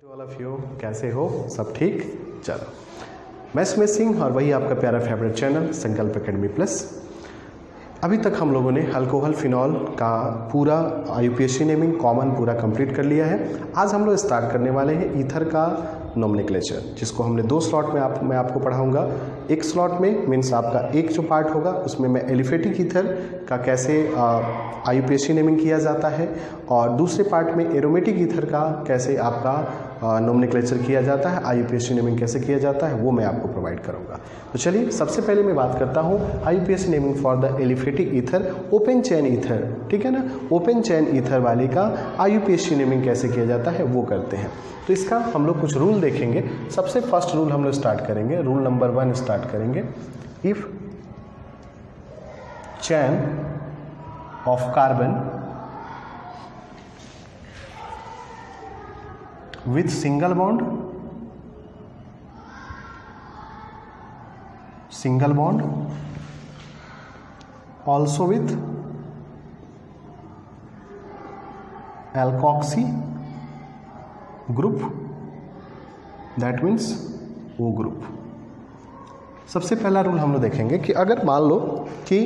All of you, कैसे हो? सब ठीक? चलो, मैं स्मिथ सिंह और वही आपका प्यारा फेवरेट चैनल संकल्प एकेडमी प्लस। अभी तक हम लोगों ने अल्कोहल फिनॉल का पूरा यूपीएससी नेमिंग कॉमन पूरा कंप्लीट कर लिया है। आज हम लोग स्टार्ट करने वाले हैं ईथर का नोमेनक्लेचर, जिसको हमने दो स्लॉट में मैं आपको पढ़ाऊंगा। एक स्लॉट में मीन्स आपका एक जो पार्ट होगा उसमें मैं एलिफेटिक ईथर का कैसे यूपीएससी नेमिंग किया जाता है, और दूसरे पार्ट में एरोमेटिक ईथर का कैसे आपका नोमेनक्लेचर किया जाता है, आईयूपीएससी नेमिंग कैसे किया जाता है, वो मैं आपको प्रोवाइड करूंगा। तो चलिए, सबसे पहले मैं बात करता हूँ आईयूपीएससी naming for the aliphatic ether open chain ether, ठीक है ना। ओपन चैन ईथर वाले का आईयूपीएससी नेमिंग कैसे किया जाता है वो करते हैं। तो इसका हम लोग कुछ रूल देखेंगे। सबसे फर्स्ट रूल हम लोग स्टार्ट करेंगे, रूल नंबर 1 स्टार्ट करेंगे। If chain of carbon with single bond also with alkoxy group, that means O group। सबसे पहला रूल हम लोग देखेंगे कि अगर मान लो कि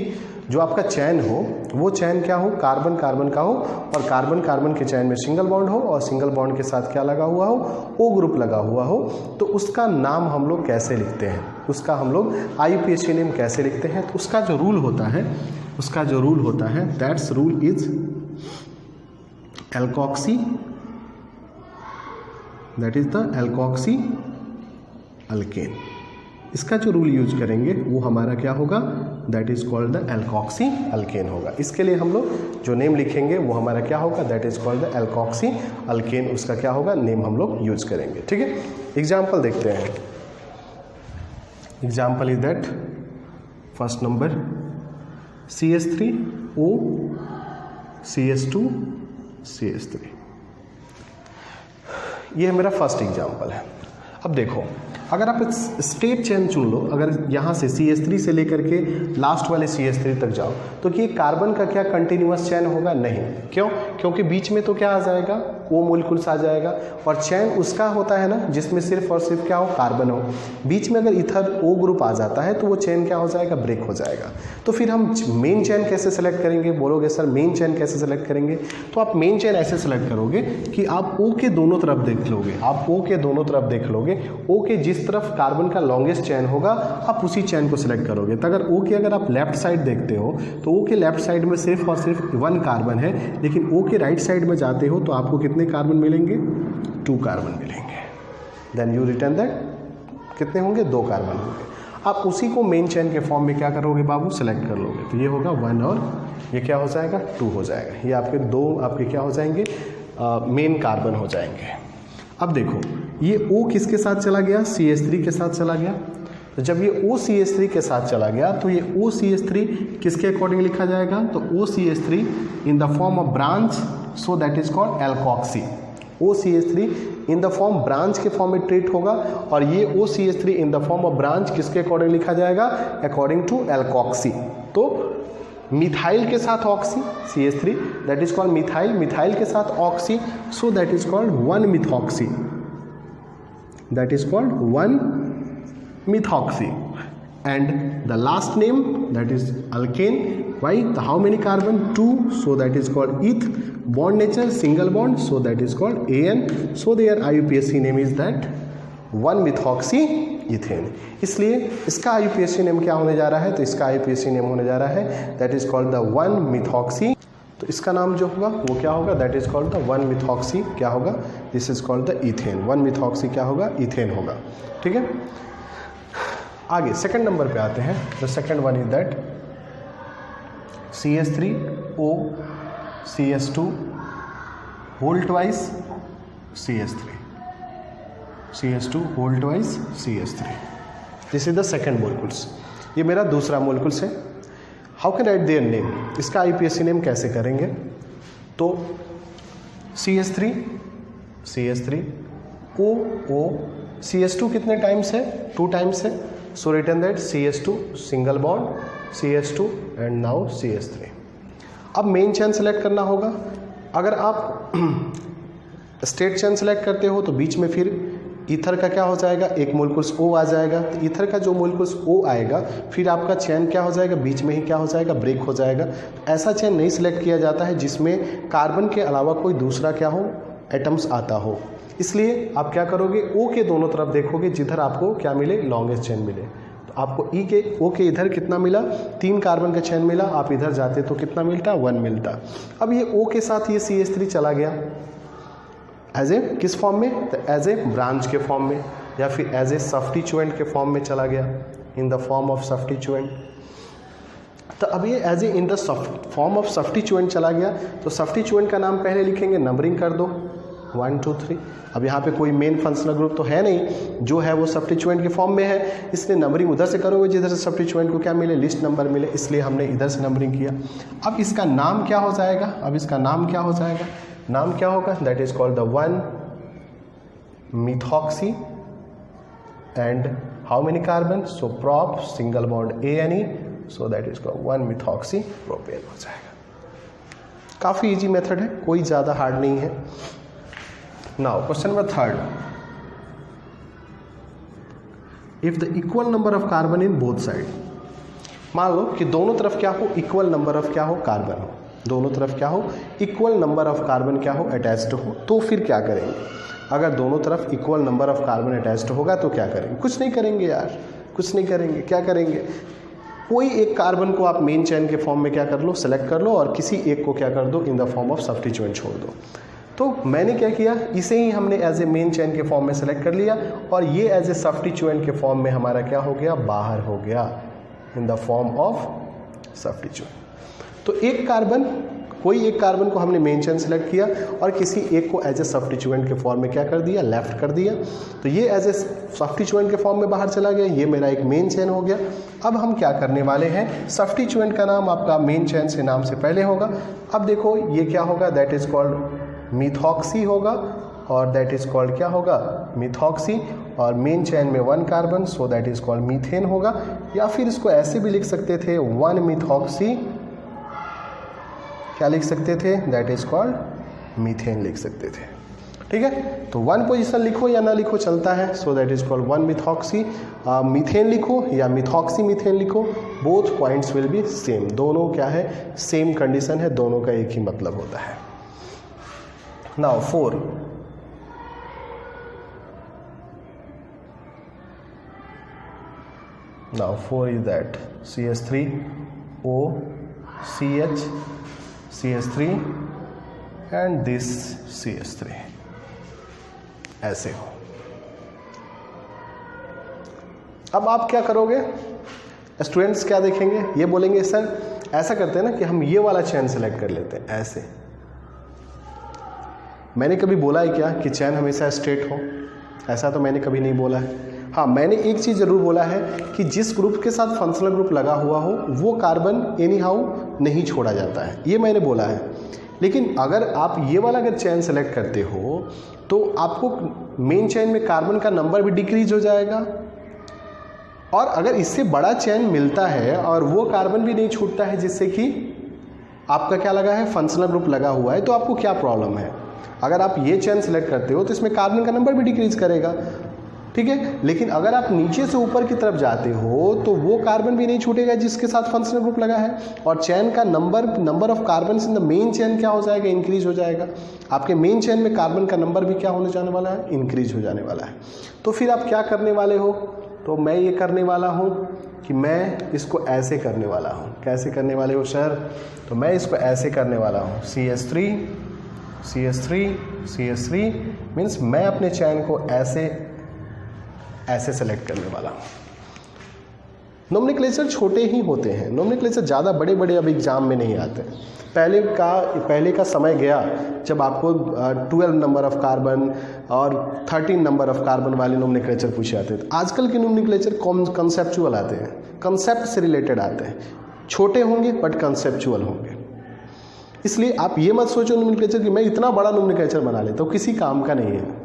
जो आपका चैन हो वो चैन क्या हो, कार्बन कार्बन का हो, और कार्बन कार्बन के चैन में सिंगल बॉन्ड हो, और सिंगल बॉन्ड के साथ क्या लगा हुआ हो, ओ ग्रुप लगा हुआ हो, तो उसका नाम हम लोग कैसे लिखते हैं, उसका हम लोग आईयूपीएससी नेम कैसे लिखते हैं। तो उसका जो रूल होता है that's rule is alkoxy, that is the alkoxy alkane. इसका जो रूल यूज करेंगे वो हमारा क्या होगा, that is called the alkoxy alkane होगा। इसके लिए हम लोग जो नेम लिखेंगे वो हमारा क्या होगा, that is called the alkoxy alkane. उसका क्या होगा, नेम हम लोग यूज करेंगे, ठीक है। एग्जाम्पल देखते हैं। Example is that first number CH3O CH2 CH3, ये मेरा फर्स्ट एग्जाम्पल है। अब देखो, अगर आप स्ट्रेट चेन चुन लो, अगर यहाँ से CH3 से लेकर के लास्ट वाले CH3 तक जाओ, तो कि कार्बन का क्या कंटिन्यूअस चैन होगा? नहीं। क्यों? क्योंकि बीच में तो क्या आ जाएगा, वो मोलिकुल्स आ जाएगा, और चैन उसका होता है ना जिसमें सिर्फ और सिर्फ क्या हो, कार्बन हो। बीच में अगर इथर O ग्रुप आ जाता है तो वो चैन क्या हो जाएगा, ब्रेक हो जाएगा। तो फिर हम मेन चैन कैसे सेलेक्ट करेंगे? बोलोगे सर मेन चैन कैसे सेलेक्ट करेंगे? तो आप मेन चैन ऐसे सेलेक्ट करोगे कि आप O के दोनों तरफ देख लोगे, आप O के दोनों तरफ देख लोगे। O के जिस तरफ कार्बन का लॉन्गेस्ट चैन होगा आप उसी चैन को सिलेक्ट करोगे। तो अगर O के अगर आप लेफ्ट साइड देखते हो तो O के लेफ्ट साइड में सिर्फ और सिर्फ 1 कार्बन है, लेकिन O के राइट साइड में जाते हो तो आपको कितने कार्बन मिलेंगे? 2 कार्बन मिलेंगे। देन यू रिटर्न दैट, कितने होंगे? 2 कार्बन होंगे। आप उसी को मेन चैन के फॉर्म में क्या करोगे बाबू, सेलेक्ट कर लोगे। तो ये होगा 1 और ये क्या हो जाएगा, 2 हो जाएगा। ये आपके दो आपके क्या हो जाएंगे, मेन कार्बन हो जाएंगे। अब देखो, ये O किसके साथ चला गया, CH3 के साथ चला गया। तो जब ये OCH3 के साथ चला गया तो ये OCH3 किसके अकॉर्डिंग लिखा जाएगा, तो OCH3 in the form of branch, so that is called alkoxy. OCH3 in the form branch के फॉर्म में ट्रीट होगा, और ये OCH3 in the form of branch किसके अकॉर्डिंग लिखा जाएगा, अकॉर्डिंग टू एल्कोक्सी। तो मिथाइल के साथ oxy, CH3 that is called methyl, methyl के साथ oxy, so that is called 1 methoxy, that is called 1 methoxy. And the last name that is alkane. Why? How many carbon? 2, so that is called eth. Bond nature single bond, so that is called AN। So their IUPSC name is that 1 methoxy ethane. इसलिए इसका IUPSC name क्या होने जा रहा है, तो इसका IUPSC name होने जा रहा है that is called the 1 methoxy. तो इसका नाम जो होगा वो क्या होगा, that is called the 1 methoxy क्या होगा, this is called the ethane. 1 methoxy क्या होगा, इथेन होगा, ठीक है। आगे सेकंड नंबर पे आते हैं। The second one is that CH3O CH2 whole twice CH3, CH2 whole twice CH3। This is the second molecules. ये मेरा दूसरा मोलिकुल्स है। How can write their name, इसका आईयूपीएससी नेम कैसे करेंगे, तो CH3 O CH2 कितने टाइम्स है, 2 टाइम्स है, so return that CH2 single bond CH2 and now CH3। अब मेन चैन सेलेक्ट करना होगा। अगर आप स्ट्रेट चेन सेलेक्ट करते हो तो बीच में फिर ईथर का क्या हो जाएगा, एक मोलिक्यूल्स O आ जाएगा। तो ईथर का जो मोलिक्यूल्स O आएगा फिर आपका चेन क्या हो जाएगा, बीच में ही क्या हो जाएगा, ब्रेक हो जाएगा। ऐसा चेन नहीं सिलेक्ट किया जाता है जिसमें कार्बन के अलावा कोई दूसरा क्या हो, एटम्स आता हो। इसलिए आप क्या करोगे, O के दोनों तरफ देखोगे, जिधर आपको क्या मिले, लॉन्गेस्ट चेन मिले। तो आपको O के इधर कितना मिला, 3 कार्बन का चेन मिला। आप इधर जाते तो कितना मिलता, 1 मिलता। अब ये O के साथ ये CH3 चला गया एज ए किस फॉर्म में, तो एज ए ब्रांच के फॉर्म में, या फिर एज ए सब्स्टिट्यूएंट के फॉर्म में चला गया, in the form of substituent. तो अब ये as a in the form of substituent चला गया। तो सब्स्टिट्यूएंट का नाम पहले लिखेंगे, नंबरिंग कर दो 1 2 3। अब यहाँ पे कोई मेन फंक्शनल ग्रुप तो है नहीं, जो है वो सब्स्टिट्यूएंट के फॉर्म में है, इसलिए नंबरिंग उधर से करोगे जिधर से सब्स्टिट्यूएंट को क्या मिले, लिस्ट नंबर मिले, इसलिए हमने इधर से नंबरिंग किया। अब इसका नाम क्या हो जाएगा, अब इसका नाम क्या हो जाएगा, नाम क्या होगा, that is called the 1-methoxy and how many carbon, so prop single bond ANE, so that is called 1-methoxy propane हो जाएगा। काफ़ी इजी मेथड है, कोई ज़्यादा हार्ड नहीं है। Now question number 3, if the equal number of carbon in both side, मान लो कि दोनों तरफ क्या हो, इक्वल नंबर ऑफ क्या हो, कार्बन हो, दोनों तरफ क्या हो, इक्वल नंबर ऑफ कार्बन क्या हो, अटैच्ड हो, तो फिर क्या करेंगे। अगर दोनों तरफ equal number of carbon attached होगा तो क्या करेंगे, कुछ नहीं करेंगे यार, कुछ नहीं करेंगे। क्या करेंगे, कोई एक कार्बन को आप मेन चेन के फॉर्म में क्या कर लो, सेलेक्ट कर लो, और किसी एक को क्या कर दो, इन द फॉर्म ऑफ सब्स्टिट्यूएंट छोड़ दो। तो मैंने क्या किया, इसे ही हमने एज ए मेन चेन के फॉर्म में सेलेक्ट कर लिया, और ये एज ए सब्स्टिट्यूएंट के फॉर्म में हमारा क्या हो गया, बाहर हो गया, in the form of substituent. तो एक कार्बन, कोई एक कार्बन को हमने मेन चेन सेलेक्ट किया और किसी एक को एज ए सब्स्टिट्यूएंट के फॉर्म में क्या कर दिया, लेफ्ट कर दिया। तो ये एज ए सब्स्टिट्यूएंट के फॉर्म में बाहर चला गया, ये मेरा एक मेन चेन हो गया। अब हम क्या करने वाले हैं, सब्स्टिट्यूएंट का नाम आपका मेन चेन से नाम से पहले होगा। अब देखो ये क्या होगा, दैट इज कॉल्ड मिथॉक्सी होगा, और दैट इज कॉल्ड क्या होगा, मिथॉक्सी, और मेन चेन में 1 carbon, so that is called methane होगा। या फिर इसको ऐसे भी लिख सकते थे, 1-methoxy, क्या लिख सकते थे, दैट इज कॉल्ड मीथेन लिख सकते थे। ठीक है, तो 1 पोजीशन लिखो या ना लिखो चलता है, so that is called 1-methoxy methane लिखो या मिथॉक्सी मीथेन लिखो, both points will be same, दोनों क्या है, सेम कंडीशन है, दोनों का एक ही मतलब होता है। Now 4, now 4 is that CH3O CH CH3 and this CH3 ऐसे हो। अब आप क्या करोगे, स्टूडेंट्स क्या देखेंगे, ये बोलेंगे सर ऐसा करते हैं ना कि हम ये वाला चेन सेलेक्ट कर लेते हैं ऐसे। मैंने कभी बोला है क्या कि चेन हमेशा स्ट्रेट हो, ऐसा तो मैंने कभी नहीं बोला है। हाँ, मैंने एक चीज़ ज़रूर बोला है कि जिस ग्रुप के साथ फंक्शनल ग्रुप लगा हुआ हो वो कार्बन एनी हाउ नहीं छोड़ा जाता है, ये मैंने बोला है। लेकिन अगर आप ये वाला अगर चेन सेलेक्ट करते हो तो आपको मेन चेन में कार्बन का नंबर भी डिक्रीज हो जाएगा, और अगर इससे बड़ा चेन मिलता है और वो कार्बन भी नहीं छूटता है जिससे कि आपका क्या लगा है, फंक्शनल ग्रुप लगा हुआ है, तो आपको क्या प्रॉब्लम है। अगर आप ये चेन सेलेक्ट करते हो तो इसमें कार्बन का नंबर भी डिक्रीज करेगा, ठीक है। लेकिन अगर आप नीचे से ऊपर की तरफ जाते हो तो वो कार्बन भी नहीं छूटेगा जिसके साथ फंक्शनल ग्रुप लगा है, और चेन का number of carbon in the main chain क्या हो जाएगा, इंक्रीज हो जाएगा। आपके मेन चेन में कार्बन का नंबर भी क्या होने जाने वाला है, इंक्रीज हो जाने वाला है। तो फिर आप क्या करने वाले हो, तो मैं ये करने वाला हूँ कि मैं इसको ऐसे करने वाला हूँ। कैसे करने वाले हो सर, तो मैं इसको ऐसे करने वाला हूँ, CH3 CH3 CH3 मीन्स मैं अपने चैन को ऐसे सेलेक्ट करने वाला हूँ। नोमेनक्लेचर छोटे ही होते हैं, नोमेनक्लेचर ज़्यादा बड़े बड़े अब एग्जाम में नहीं आते। पहले का समय गया जब आपको 12 नंबर ऑफ कार्बन और 13 नंबर ऑफ कार्बन वाले नोमेनक्लेचर पूछे जाते थे। आजकल के नोमेनक्लेचर कंसेप्चुअल आते हैं, कंसेप्ट से रिलेटेड आते हैं, छोटे होंगे बट कंसेप्चुअल होंगे। इसलिए आप ये मत सोचो नोमेनक्लेचर कि मैं इतना बड़ा नोमेनक्लेचर बना लेता हूँ, किसी काम का नहीं है।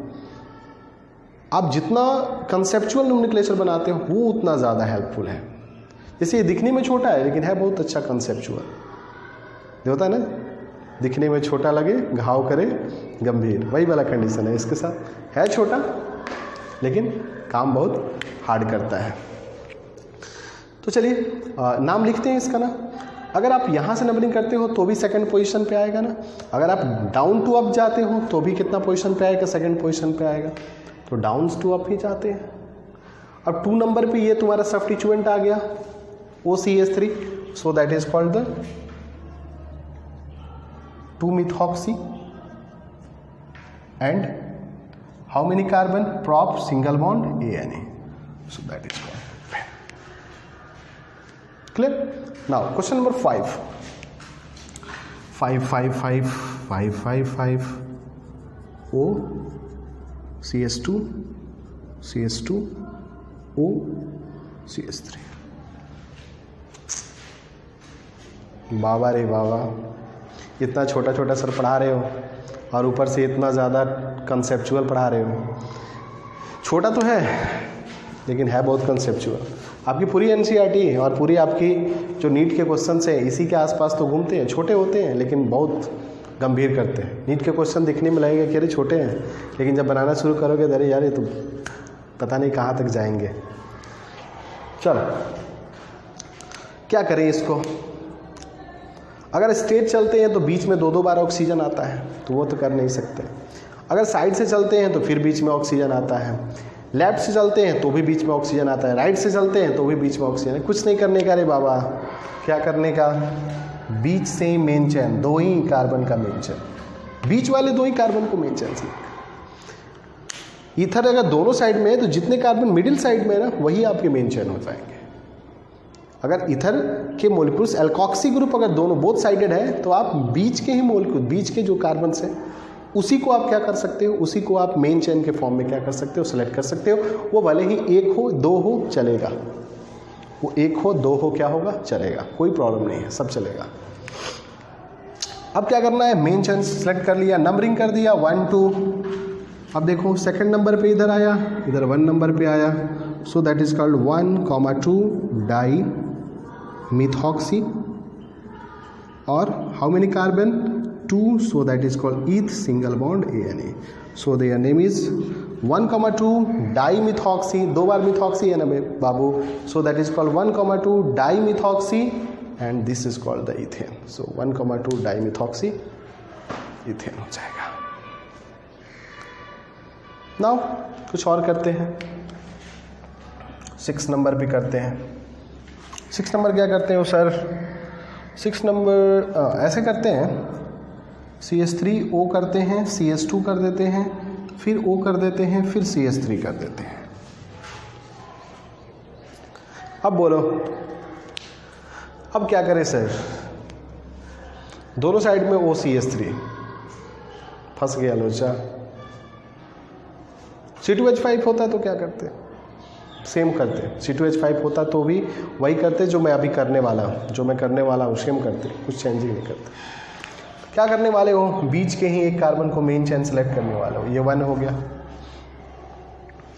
आप जितना कंसेप्चुअल नोमेनक्लेचर बनाते हो वो उतना ज़्यादा हेल्पफुल है। जैसे ये दिखने में छोटा है लेकिन है बहुत अच्छा कंसेप्चुअल, जो होता है ना, दिखने में छोटा लगे, घाव करे गंभीर, वही वाला कंडीशन है इसके साथ। है छोटा लेकिन काम बहुत हार्ड करता है। तो चलिए नाम लिखते हैं इसका ना। अगर आप यहाँ से नंबरिंग करते हो तो भी सेकंड पोजीशन पे आएगा ना। अगर आप डाउन टू अप जाते हो तो भी कितना पोजीशन पे आएगा? सेकंड पोजीशन पे आएगा। तो डाउन टू अप ही जाते हैं। अब 2 नंबर पे ये तुम्हारा सब्स्टिट्यूएंट आ गया OCH3, so that is called the 2-methoxy and how many carbon? prop single bond ANA, so that is called clear. Now question number 5 O CH2 CH2 O CH3। बाबा रे बाबा, इतना छोटा छोटा सर पढ़ा रहे हो और ऊपर से इतना ज़्यादा कंसेप्चुअल पढ़ा रहे हो। छोटा तो है लेकिन है बहुत कंसेप्चुअल। आपकी पूरी NCERT और पूरी आपकी जो नीट के क्वेश्चन हैं इसी के आसपास तो घूमते हैं। छोटे होते हैं लेकिन बहुत गंभीर करते हैं। नीट के क्वेश्चन दिखने में लगेंगे कि अरे छोटे हैं, लेकिन जब बनाना शुरू करोगे अरे यार ये तो पता नहीं कहाँ तक जाएंगे। चलो क्या करें इसको। अगर स्ट्रेट चलते हैं तो बीच में 2-2 बार ऑक्सीजन आता है, तो वो तो कर नहीं सकते। अगर साइड से चलते हैं तो फिर बीच में ऑक्सीजन आता है। लेफ्ट से चलते हैं तो भी बीच में ऑक्सीजन आता है। राइट से चलते हैं तो भी बीच में ऑक्सीजन है। कुछ नहीं करने का रे बाबा, क्या करने का? बीच से ही मेन चेन, 2 ही कार्बन का मेन चेन, बीच वाले 2 ही कार्बन को मेन चेन से। ईथर अगर दोनों साइड में है तो जितने कार्बन मिडिल साइड में है ना वही आपके मेन चेन हो जाएंगे। अगर ईथर के मोलिक्यूल्स एल्कोक्सी ग्रुप अगर दोनों बोथ साइडेड है तो आप बीच के ही मोलिक्यूल, बीच के जो कार्बन है उसी को आप क्या कर सकते हो, उसी को आप मेन चेन के फॉर्म में क्या कर सकते हो, सेलेक्ट कर सकते हो। वो भले ही 1 हो 2 हो चलेगा, वो 1 हो 2 हो क्या होगा, चलेगा, कोई प्रॉब्लम नहीं है, सब चलेगा। अब क्या करना है, मेन चेन सेलेक्ट कर लिया, नंबरिंग कर दिया 1 2। अब देखो सेकंड नंबर पे इधर आया, इधर 1 नंबर पे आया, so that is called 1,2 di methoxy और how many carbon 2, so that is called eth single bond ANA, so their name is 1,2 dimethoxy, 2 bar methoxy है ना बाबू, so that is called 1,2 dimethoxy and this is called the ethane, so 1,2 dimethoxy ethane हो जाएगा। Now कुछ और करते हैं, 6 number भी करते हैं। 6 नंबर क्या करते हो सर? 6 नंबर ऐसे करते हैं, CH3O करते हैं, CH2 कर देते हैं, फिर O कर देते हैं, फिर CH3 कर देते हैं। अब बोलो अब क्या करें सर? दोनों साइड में OCH3 फंस गया लोचा। C2H5 होता तो क्या करते? सेम करते। C2H5 होता तो भी वही करते जो मैं अभी करने वाला हूँ, सेम करते, कुछ चेंज ही नहीं करते। क्या करने वाले हो? बीच के ही एक कार्बन को मेन चेन सेलेक्ट करने वाले हो, ये 1 हो गया।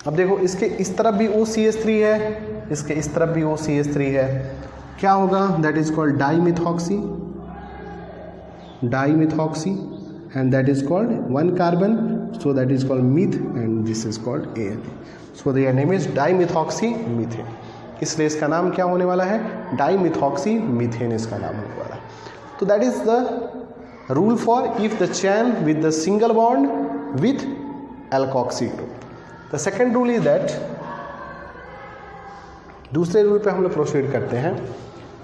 अब देखो इसके इस तरफ भी OCH3 है, इसके इस तरफ भी OCH3 है, क्या होगा? That is called dimethoxy and that is called 1 carbon, so that is called meth and this is called ANA, so their name is dimethoxy methane. इसलिए इसका नाम क्या होने वाला है? डाईमिथॉक्सी मीथेन इसका नाम होने वाला है। तो that is the rule for if the chain with the single bond with alkoxy group. The second rule is that, दूसरे रूल पे हम लोग प्रोसीड करते हैं।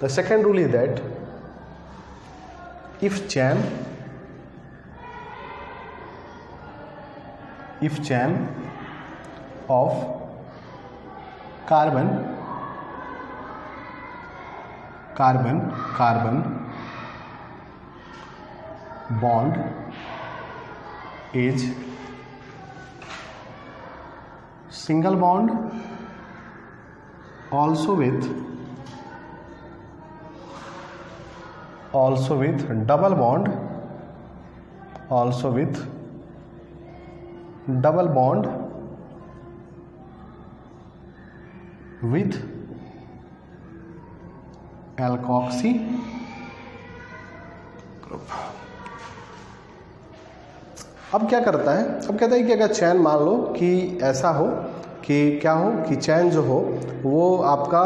The second rule is that if chain of carbon bond is single bond also with double bond with alkoxy group, अब क्या करता है, अब कहता है कि अगर चैन मान लो कि ऐसा हो कि क्या हो कि चैन जो हो वो आपका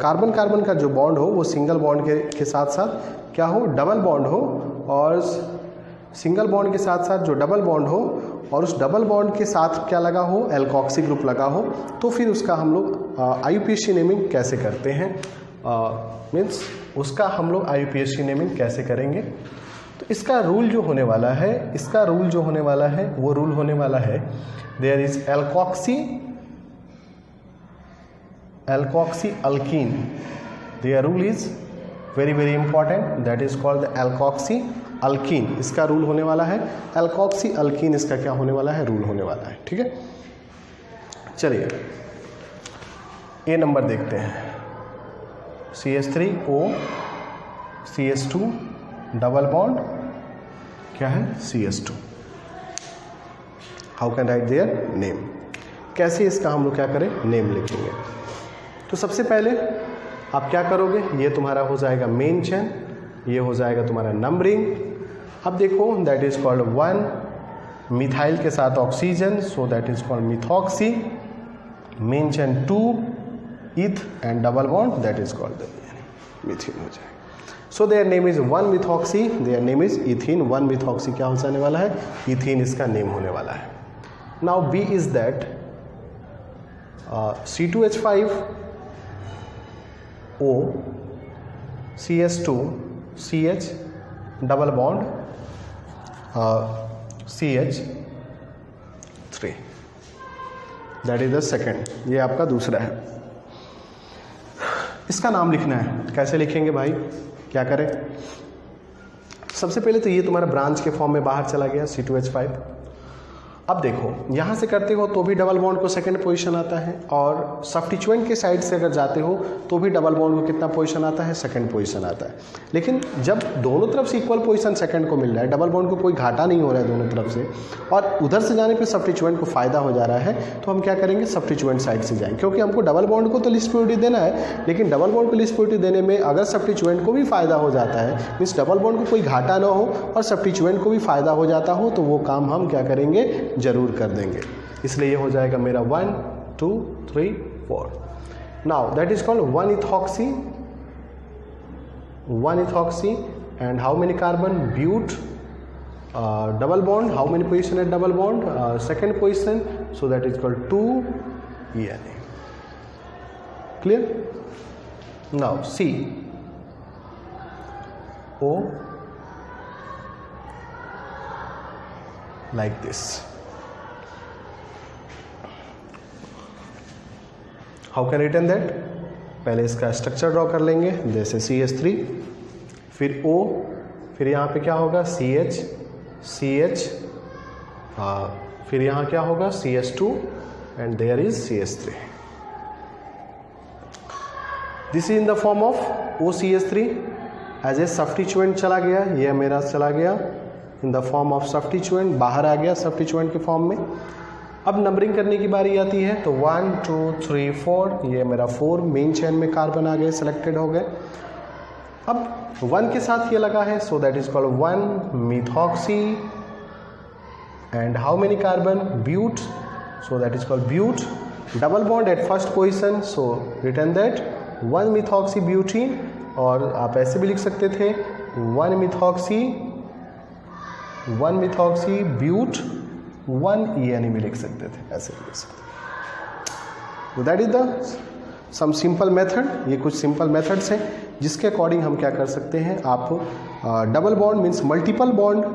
कार्बन कार्बन का जो बॉन्ड हो वो सिंगल बॉन्ड के साथ साथ क्या हो, डबल बॉन्ड हो, और सिंगल बॉन्ड के साथ साथ जो डबल बॉन्ड हो और उस डबल बॉन्ड के साथ क्या लगा हो, एल्कोक्सी ग्रुप लगा हो, तो फिर उसका हम लोग IUPAC नेमिंग कैसे करते हैं, मीन्स उसका हम लोग IUPAC नेमिंग कैसे करेंगे। तो इसका रूल जो होने वाला है, इसका रूल जो होने वाला है वो रूल होने वाला है there is alkoxy alkene, there rule is very very important, that is called the alkoxy alkene. इसका रूल होने वाला है एल्कोक्सी अल्कीन, इसका क्या होने वाला है, रूल होने वाला है। ठीक है, चलिए ए नंबर देखते हैं, CH3O CH2 डबल बॉन्ड क्या है, CH2। How can write their name, कैसे इसका हम लोग क्या करें, नेम लिखेंगे। तो सबसे पहले आप क्या करोगे, ये तुम्हारा हो जाएगा मेन चेन, ये हो जाएगा तुम्हारा नंबरिंग। अब देखो दैट इज कॉल्ड 1 मिथाइल के साथ oxygen, so that is called methoxy, main chain 2 इथ and double bond that is called methane हो जाएगा। सो their name is 1 methoxy, there name is ethene. 1 methoxy क्या हो जाने वाला है, इथीन इसका नेम होने वाला है। Now B is that C2H5O CH2 CH double bond CH3, that is the second, ये आपका दूसरा है। इसका नाम लिखना है, कैसे लिखेंगे भाई, क्या करें। सबसे पहले तो ये तुम्हारा ब्रांच के फॉर्म में बाहर चला गया C2H5। अब देखो यहाँ से करते हो तो भी डबल बॉन्ड को सेकंड पोजीशन आता है, और सब्स्टिट्यूएंट के साइड से अगर जाते हो तो भी डबल बॉन्ड को कितना पोजीशन आता है, सेकंड पोजीशन आता है। लेकिन जब दोनों तरफ से इक्वल पोजीशन सेकंड को मिल रहा है, डबल बॉन्ड को कोई घाटा नहीं हो रहा है दोनों तरफ से, और उधर से जाने पे सब्स्टिट्यूएंट को फायदा हो जा रहा है, तो हम क्या करेंगे, सब्स्टिट्यूएंट साइड से जाएंगे, क्योंकि हमको डबल बॉन्ड को तो लिस्ट प्योरिटी देना है, लेकिन डबल बॉन्ड को लिस्ट प्योरिटी देने में अगर सब्स्टिट्यूएंट को भी फायदा हो जाता है, मीन्स डबल बॉन्ड को कोई घाटा ना हो और सब्स्टिट्यूएंट को भी फायदा हो जाता हो, तो वो काम हम क्या करेंगे, जरूर कर देंगे। इसलिए ये हो जाएगा मेरा 1 2 3 4। Now that is called 1 ethoxy and how many carbon, but double bond, how many position at double bond, second position, so that is called 2-ENA. Clear? Now CO like this. How can I written that? पहले इसका structure draw कर लेंगे, जैसे CH3, फिर O, फिर यहाँ पे क्या होगा CH, फिर यहाँ क्या होगा CH2 and there is CH3। This is in the form of OCH3 as a substituent चला गया, ये मेरा चला गया in the form of substituent, बाहर आ गया सब्स्टिट्यूएंट के फॉर्म में। अब नंबरिंग करने की बारी आती है, तो 1 2 3 4, ये मेरा 4 मेन चेन में कार्बन आ गए, सिलेक्टेड हो गए। अब 1 के साथ ये लगा है, so that is called 1 methoxy and how many carbon, but, so that is called but, double bond at first position, so return that 1 methoxy butene, और आप ऐसे भी लिख सकते थे 1 मिथॉक्सी ब्यूट 1-ENA भी लिख सकते थे, ऐसे भी लिख सकते थे। तो that is the some simple method, ये कुछ सिंपल मेथड्स हैं जिसके अकॉर्डिंग हम क्या कर सकते हैं, आप double bond means multiple bond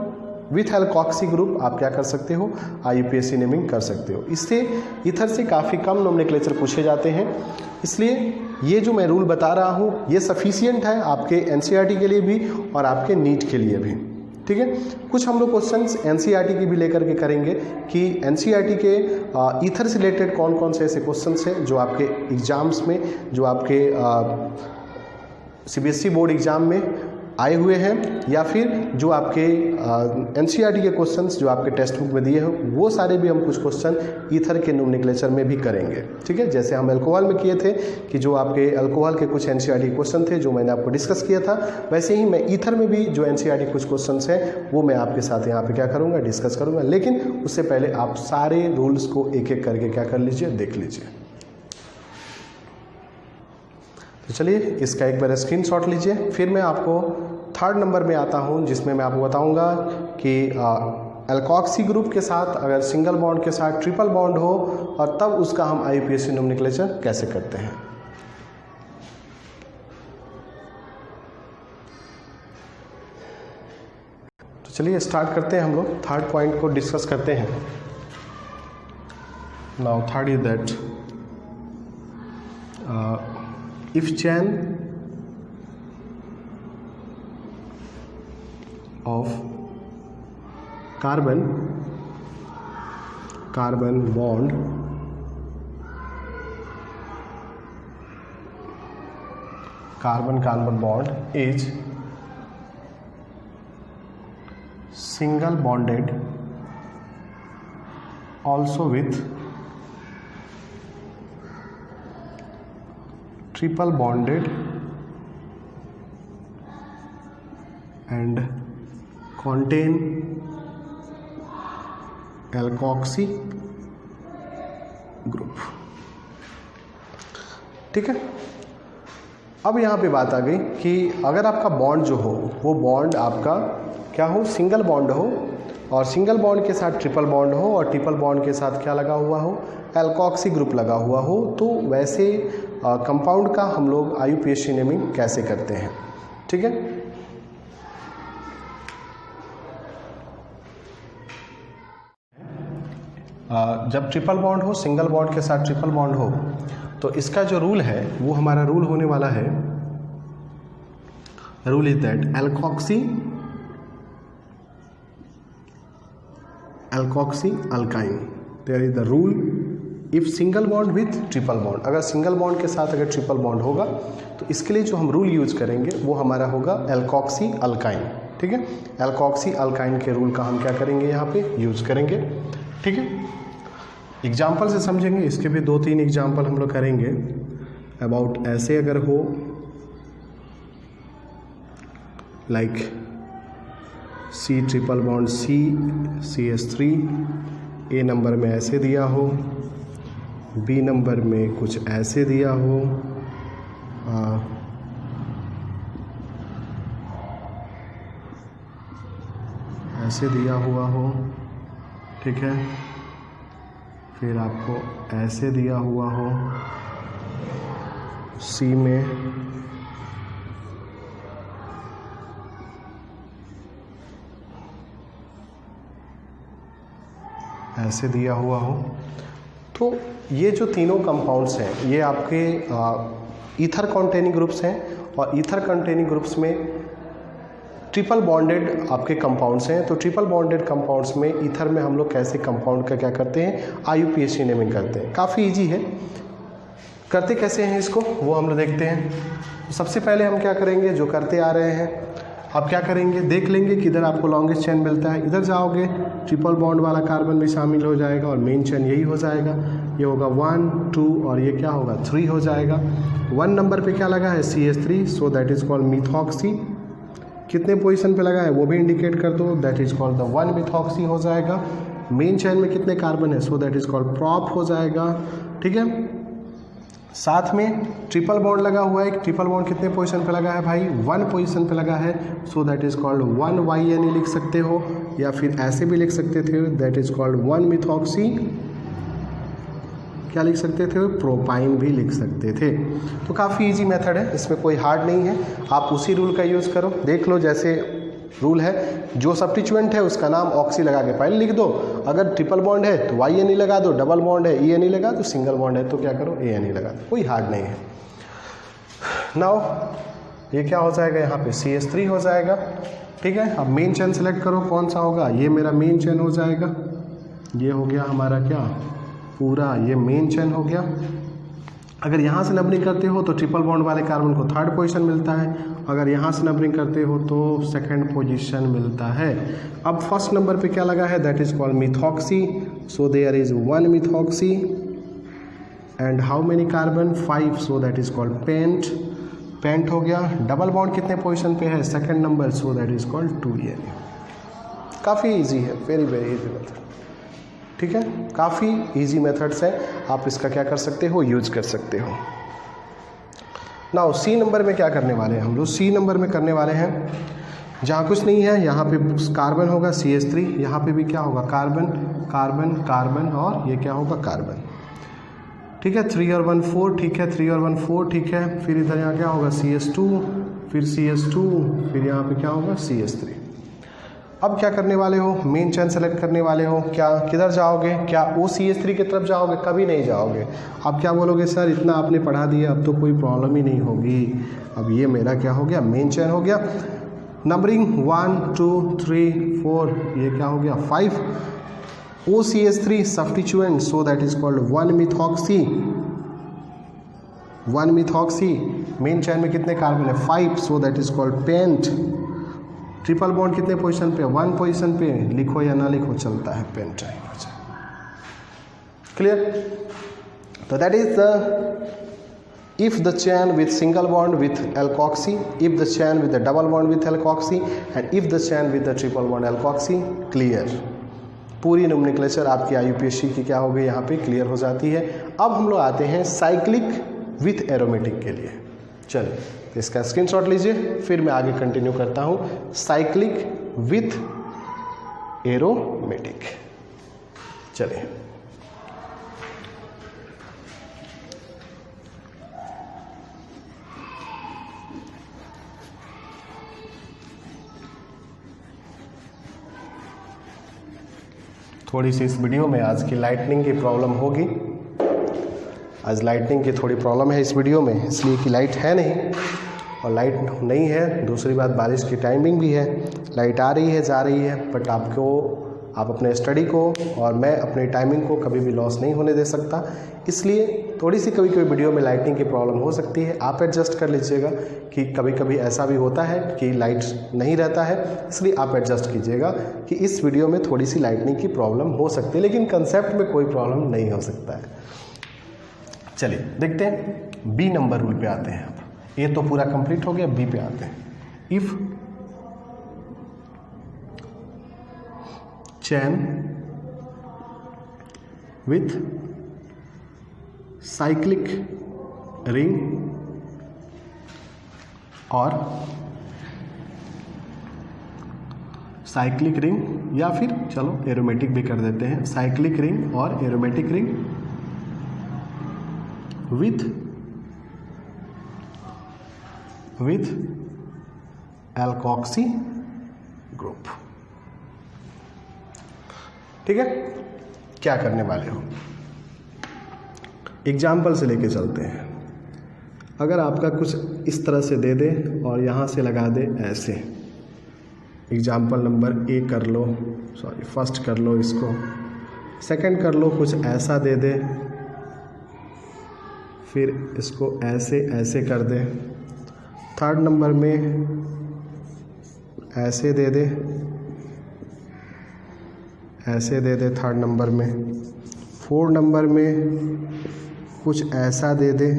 with alkoxy group आप क्या कर सकते हो, IUPAC नेमिंग कर सकते हो। इससे इथर से काफ़ी कम नोमेनक्लेचर पूछे जाते हैं, इसलिए ये जो मैं रूल बता रहा हूँ ये सफिशियंट है आपके NCERT के लिए भी और आपके नीट के लिए भी। ठीक है, कुछ हम लोग क्वेश्चंस NCERT की भी लेकर के करेंगे कि NCERT के ईथर से रिलेटेड कौन कौन से ऐसे क्वेश्चंस हैं जो आपके एग्जाम्स में, जो आपके CBSE बोर्ड एग्जाम में आए हुए हैं या फिर जो आपके एनसीईआरटी के क्वेश्चंस जो आपके टेक्स्ट बुक में दिए हैं वो सारे भी हम कुछ क्वेश्चन ईथर के नोमेनक्लेचर में भी करेंगे। ठीक है, जैसे हम अल्कोहल में किए थे कि जो आपके अल्कोहल के कुछ एनसीईआरटी क्वेश्चन थे जो मैंने आपको डिस्कस किया था, वैसे ही मैं ईथर में भी जो एनसीईआरटी कुछ क्वेश्चन हैं वो मैं आपके साथ यहाँ पे क्या करूँगा, डिस्कस करूँगा। लेकिन उससे पहले आप सारे रूल्स को एक एक करके क्या कर लीजिए, देख लीजिए। तो चलिए इसका एक बार स्क्रीनशॉट लीजिए। फिर मैं आपको थर्ड नंबर में आता हूं जिसमें मैं आपको बताऊंगा कि एल्कोक्सी ग्रुप के साथ अगर सिंगल बॉन्ड के साथ ट्रिपल बॉन्ड हो और तब उसका हम आईयूपीएसी नोमेनक्लेचर कैसे करते हैं। तो चलिए स्टार्ट करते हैं, हम लोग थर्ड पॉइंट को डिस्कस करते हैं। Now third is that if chain of carbon bond is single bonded also with triple bonded and contain alkoxy group. ठीक है, अब यहाँ पे बात आ गई कि अगर आपका बॉन्ड जो हो वो बॉन्ड आपका क्या हो, सिंगल बॉन्ड हो और सिंगल बॉन्ड के साथ ट्रिपल बॉन्ड हो और ट्रिपल बॉन्ड के साथ क्या लगा हुआ हो, एल्कोक्सी ग्रुप लगा हुआ हो, तो वैसे कंपाउंड का हम लोग आईयूपीएसी नेमिंग कैसे करते हैं। ठीक है, जब ट्रिपल बॉन्ड हो, सिंगल बॉन्ड के साथ ट्रिपल बॉन्ड हो, तो इसका जो रूल है वो हमारा रूल होने वाला है, rule is that alkoxy alkyne, there is the rule if single bond with triple bond. अगर सिंगल बॉन्ड के साथ अगर ट्रिपल बॉन्ड होगा तो इसके लिए जो हम रूल यूज करेंगे वो हमारा होगा एल्कोक्सी अल्काइन। ठीक है, एल्कोक्सी अल्काइन के रूल का हम क्या करेंगे, यहाँ पे यूज करेंगे। ठीक है, एग्जाम्पल से समझेंगे, इसके भी 2-3 एग्जाम्पल हम लोग करेंगे। अबाउट ऐसे अगर हो like C triple bond CH3 ए नंबर में ऐसे दिया हो, बी नंबर में कुछ ऐसे दिया हो, ऐसे दिया हुआ हो। ठीक है, फिर आपको ऐसे दिया हुआ हो, सी में ऐसे दिया हुआ हो। तो ये जो तीनों कंपाउंड्स हैं ये आपके ईथर कंटेनिंग ग्रुप्स हैं और ईथर कंटेनिंग ग्रुप्स में ट्रिपल बॉन्डेड आपके कंपाउंड्स हैं। तो ट्रिपल बॉन्डेड कंपाउंड्स में ईथर में हम लोग कैसे कंपाउंड का क्या करते हैं, आईयूपीएसी नेमिंग करते हैं। काफ़ी इजी है, करते कैसे हैं इसको वो हम लोग देखते हैं। तो सबसे पहले हम क्या करेंगे, जो करते आ रहे हैं आप क्या करेंगे, देख लेंगे किधर आपको लॉन्गेस्ट चेन मिलता है, इधर जाओगे ट्रिपल बॉन्ड वाला कार्बन भी शामिल हो जाएगा और मेन चेन यही हो जाएगा। ये होगा 1, 2 और ये क्या होगा 3 हो जाएगा। 1 नंबर पे क्या लगा है CH3, so that is called methoxy. कितने पोजीशन पे लगा है वो भी इंडिकेट कर दो, that is called the 1 methoxy हो जाएगा। मेन चेन में कितने कार्बन है, so that is called prop हो जाएगा। ठीक है, साथ में ट्रिपल बॉन्ड लगा हुआ है, ट्रिपल बॉन्ड कितने पोजीशन पे लगा है भाई, 1 पोजीशन पे लगा है, so that is called 1 YNE लिख सकते हो या फिर ऐसे भी लिख सकते थे, दैट इज कॉल्ड 1 मिथॉक्सी, क्या लिख सकते थे, प्रोपाइन भी लिख सकते थे। तो काफ़ी इजी मेथड है, इसमें कोई हार्ड नहीं है, आप उसी रूल का यूज़ करो। देख लो जैसे रूल है, जो सब्स्टिट्यूएंट है उसका नाम ऑक्सी लगा के पहले लिख दो, अगर ट्रिपल बॉन्ड है तो YNE लगा दो, डबल बॉन्ड है ENE लगा दो, सिंगल बॉन्ड है तो क्या करो ANE लगा दो, कोई हार्ड नहीं है। नाउ ये क्या हो जाएगा, यहाँ पे CH3 हो जाएगा। ठीक है, अब मेन चेन सेलेक्ट करो, कौन सा होगा, ये मेरा मेन चेन हो जाएगा। ये हो गया हमारा क्या, पूरा ये मेन चेन हो गया। अगर यहाँ से नंबरिंग करते हो तो ट्रिपल बॉन्ड वाले कार्बन को 3rd पोजीशन मिलता है अगर यहाँ से नंबरिंग करते हो तो सेकंड पोजीशन मिलता है। अब फर्स्ट नंबर पे क्या लगा है, that is called methoxy, so there is 1 methoxy and how many carbon 5, so that is called pent, pent हो गया। डबल बॉन्ड कितने पोजीशन पे है, second number, so that is called 2Na। काफ़ी इजी है, वेरी वेरी इजी मेथड, ठीक है, काफ़ी इजी मेथड्स है, आप इसका क्या कर सकते हो, यूज कर सकते हो। नाउ सी नंबर में क्या करने वाले हैं हम लोग, सी नंबर में करने वाले हैं जहाँ कुछ नहीं है, यहाँ पे कार्बन होगा CH3, यहाँ पे भी क्या होगा, कार्बन कार्बन कार्बन, और ये क्या होगा, कार्बन, ठीक है, 3 और 1 4, ठीक है, 3 और 1 4, ठीक है। फिर इधर यहाँ क्या होगा, CH2, फिर CH2, फिर यहाँ पे क्या होगा, CH3। अब क्या करने वाले हो, मेन चेन सेलेक्ट करने वाले हो, क्या किधर जाओगे, क्या वो CH3 की तरफ जाओगे, कभी नहीं जाओगे। अब क्या बोलोगे, सर इतना आपने पढ़ा दिया, अब तो कोई प्रॉब्लम ही नहीं होगी। अब ये मेरा क्या हो गया, मेन चेन हो गया। नंबरिंग 1 2 3 4, ये क्या हो गया, 5। OCH3 substituent, so that is called 1 methoxy, 1 methoxy. Main chain में कितने कार्बन है, 5, so that is called pent. Triple bond कितने पोजीशन पे, 1 पोजीशन पे, लिखो या ना लिखो चलता है, पेंटाइन हो जाए। क्लियर, तो that is the if the chain with single bond with alkoxy, if the chain with the double bond with alkoxy and if the chain with the triple bond alkoxy, clear। पूरी nomenclature आपकी IUPAC की क्या हो गई, यहाँ पे clear हो जाती है। अब हम लोग आते हैं साइक्लिक विथ एरोमेटिक के लिए। चलिए इसका स्क्रीनशॉट लीजिए, फिर मैं आगे कंटिन्यू करता हूँ। साइक्लिक विथ एरोमेटिक, चलिए थोड़ी सी इस वीडियो में आज की लाइटनिंग की प्रॉब्लम होगी। आज लाइटनिंग की थोड़ी प्रॉब्लम है इस वीडियो में, इसलिए कि लाइट है नहीं, और लाइट नहीं है, दूसरी बात बारिश की टाइमिंग भी है, लाइट आ रही है जा रही है, बट आप अपने स्टडी को और मैं अपने टाइमिंग को कभी भी लॉस नहीं होने दे सकता, इसलिए थोड़ी सी कभी कभी वीडियो में लाइटनिंग की प्रॉब्लम हो सकती है। आप एडजस्ट कर लीजिएगा कि कभी कभी ऐसा भी होता है कि लाइट नहीं रहता है, इसलिए आप एडजस्ट कीजिएगा कि इस वीडियो में थोड़ी सी लाइटनिंग की प्रॉब्लम हो सकती है, लेकिन कंसेप्ट में कोई प्रॉब्लम नहीं हो सकता है। चलिए देखते हैं, बी नंबर रूल पे आते हैं। अब ए तो पूरा कंप्लीट हो गया, बी पे आते हैं। If chain with cyclic ring और साइक्लिक रिंग, या फिर चलो एरोमेटिक भी कर देते हैं, साइक्लिक रिंग और aromatic ring with alkoxy group. ठीक है, क्या करने वाले हो, एग्जाम्पल से लेके चलते हैं। अगर आपका कुछ इस तरह से दे दे और यहाँ से लगा दे ऐसे, एग्जाम्पल नंबर ए कर लो, सॉरी फर्स्ट कर लो, इसको सेकंड कर लो, कुछ ऐसा दे दे, फिर इसको ऐसे ऐसे कर दे, थर्ड नंबर में ऐसे दे दे, ऐसे दे दे थर्ड नंबर में, फोर्थ नंबर में कुछ ऐसा दे दे,